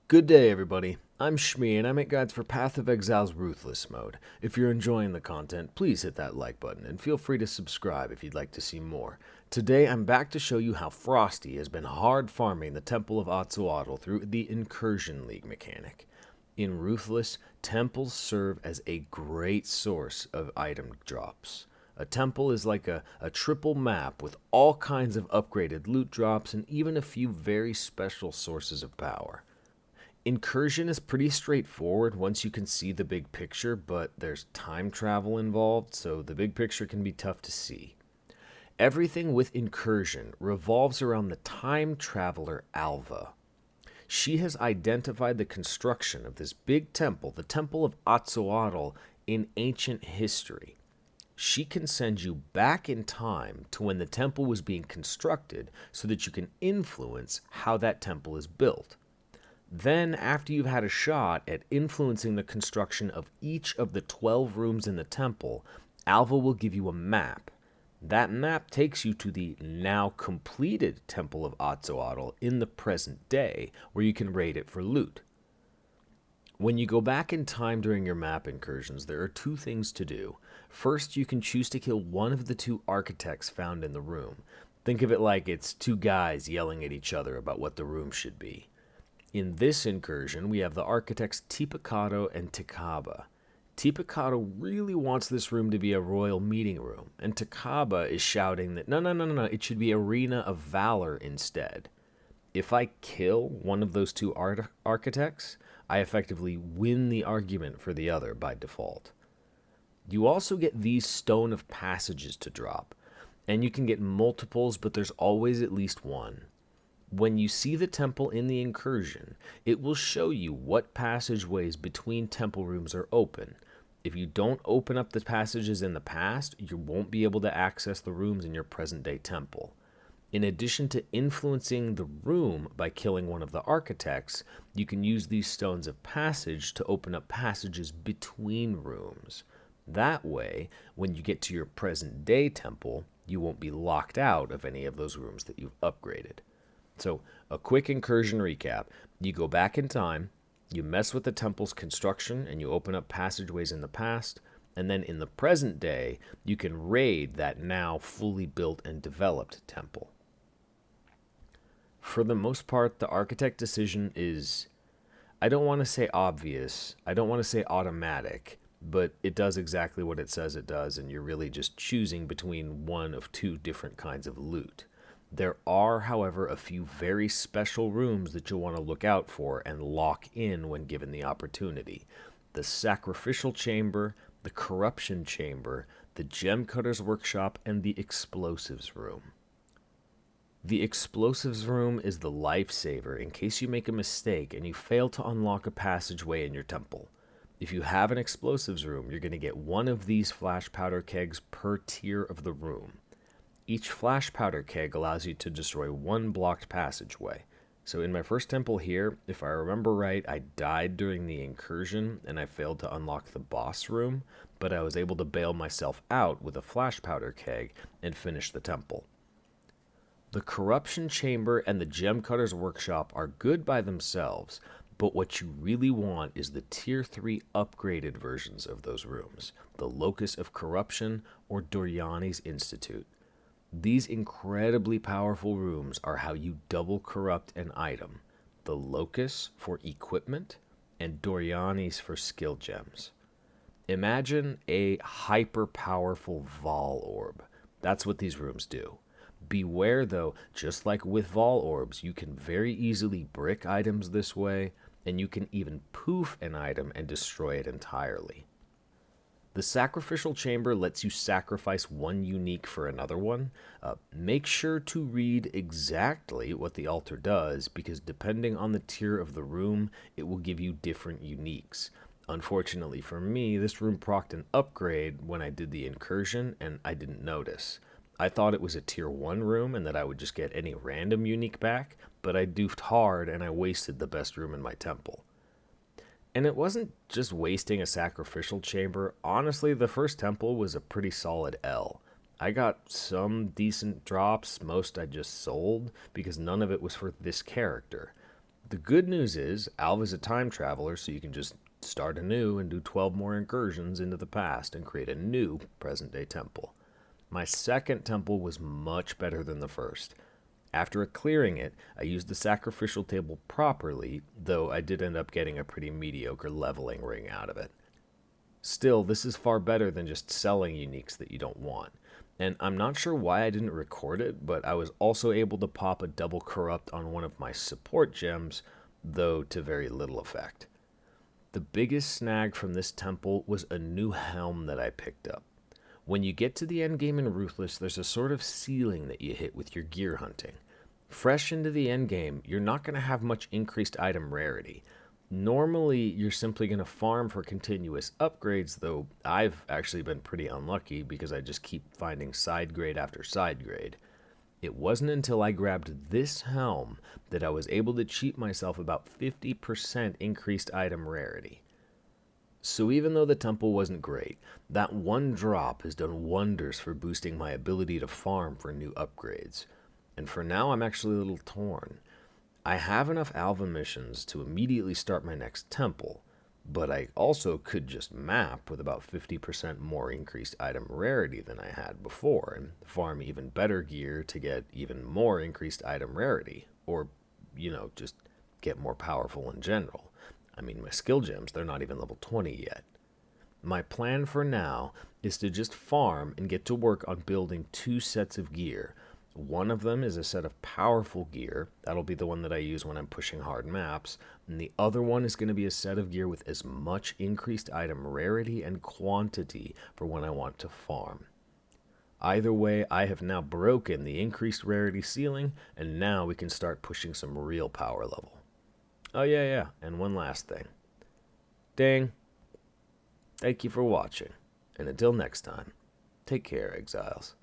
Good day, everybody. I'm Shmi, and I make guides for Path of Exile's Ruthless mode. If you're enjoying the content, please hit that like button, and feel free to subscribe if you'd like to see more. Today, I'm back to show you how Frosty has been hard farming the Temple of Atzoatl through the Incursion League mechanic. In Ruthless, temples serve as a great source of item drops. A temple is like a triple map with all kinds of upgraded loot drops and even a few very special sources of power. Incursion is pretty straightforward once you can see the big picture, but there's time travel involved, so the big picture can be tough to see. Everything with Incursion revolves around the time traveler Alva. She has identified the construction of this big temple, the Temple of Atzoatl, in ancient history. She can send you back in time to when the temple was being constructed so that you can influence how that temple is built. Then, after you've had a shot at influencing the construction of each of the 12 rooms in the temple, Alva will give you a map. That map takes you to the now completed Temple of Atzoatl in the present day, where you can raid it for loot. When you go back in time during your map incursions, there are two things to do. First, you can choose to kill one of the two architects found in the room. Think of it like it's two guys yelling at each other about what the room should be. In this incursion, we have the architects Tipicato and Takaba. Tipicato really wants this room to be a royal meeting room, and Takaba is shouting that no, it should be Arena of Valor instead. If I kill one of those two architects, I effectively win the argument for the other by default. You also get these Stone of Passages to drop, and you can get multiples, but there's always at least one. When you see the temple in the incursion, it will show you what passageways between temple rooms are open. If you don't open up the passages in the past, you won't be able to access the rooms in your present-day temple. In addition to influencing the room by killing one of the architects, you can use these stones of passage to open up passages between rooms. That way, when you get to your present-day temple, you won't be locked out of any of those rooms that you've upgraded. So, a quick incursion recap. You go back in time, you mess with the temple's construction, and you open up passageways in the past, and then in the present day, you can raid that now fully built and developed temple. For the most part, the architect decision is, I don't want to say obvious, I don't want to say automatic, but it does exactly what it says it does, and you're really just choosing between one of two different kinds of loot. There are, however, a few very special rooms that you'll want to look out for and lock in when given the opportunity. The Sacrificial Chamber, the Corruption Chamber, the Gem Cutter's Workshop, and the Explosives Room. The Explosives Room is the lifesaver in case you make a mistake and you fail to unlock a passageway in your temple. If you have an Explosives Room, you're going to get one of these flash powder kegs per tier of the room. Each flash powder keg allows you to destroy one blocked passageway. So in my first temple here, if I remember right, I died during the incursion and I failed to unlock the boss room, but I was able to bail myself out with a flash powder keg and finish the temple. The Corruption Chamber and the Gem Cutter's Workshop are good by themselves, but what you really want is the Tier 3 upgraded versions of those rooms, the Locus of Corruption or Doryani's Institute. These incredibly powerful rooms are how you double corrupt an item. The Locus for equipment and Doryani's for skill gems. Imagine a hyper-powerful Vol Orb. That's what these rooms do. Beware though, just like with Vol Orbs, you can very easily brick items this way, and you can even poof an item and destroy it entirely. The Sacrificial Chamber lets you sacrifice one unique for another one. Make sure to read exactly what the altar does, because depending on the tier of the room, it will give you different uniques. Unfortunately for me, this room procced an upgrade when I did the incursion, and I didn't notice. I thought it was a tier 1 room and that I would just get any random unique back, but I doofed hard and I wasted the best room in my temple. And it wasn't just wasting a Sacrificial Chamber. Honestly, the first temple was a pretty solid L. I got some decent drops, most I just sold, because none of it was for this character. The good news is, Alv is a time traveler, so you can just start anew and do 12 more incursions into the past and create a new present-day temple. My second temple was much better than the first. After clearing it, I used the sacrificial table properly, though I did end up getting a pretty mediocre leveling ring out of it. Still, this is far better than just selling uniques that you don't want. And I'm not sure why I didn't record it, but I was also able to pop a double corrupt on one of my support gems, though to very little effect. The biggest snag from this temple was a new helm that I picked up. When you get to the endgame in Ruthless, there's a sort of ceiling that you hit with your gear hunting. Fresh into the endgame, you're not going to have much increased item rarity. Normally, you're simply going to farm for continuous upgrades, though I've actually been pretty unlucky because I just keep finding side grade after side grade. It wasn't until I grabbed this helm that I was able to cheat myself about 50% increased item rarity. So even though the temple wasn't great, that one drop has done wonders for boosting my ability to farm for new upgrades. And for now, I'm actually a little torn. I have enough alpha missions to immediately start my next temple, but I also could just map with about 50% more increased item rarity than I had before and farm even better gear to get even more increased item rarity, or, just get more powerful in general. I mean, my skill gems, they're not even level 20 yet. My plan for now is to just farm and get to work on building 2 sets of gear. One of them is a set of powerful gear. That'll be the one that I use when I'm pushing hard maps. And the other one is going to be a set of gear with as much increased item rarity and quantity for when I want to farm. Either way, I have now broken the increased rarity ceiling, and now we can start pushing some real power level. Oh yeah, and one last thing. Ding! Thank you for watching, and until next time, take care, Exiles.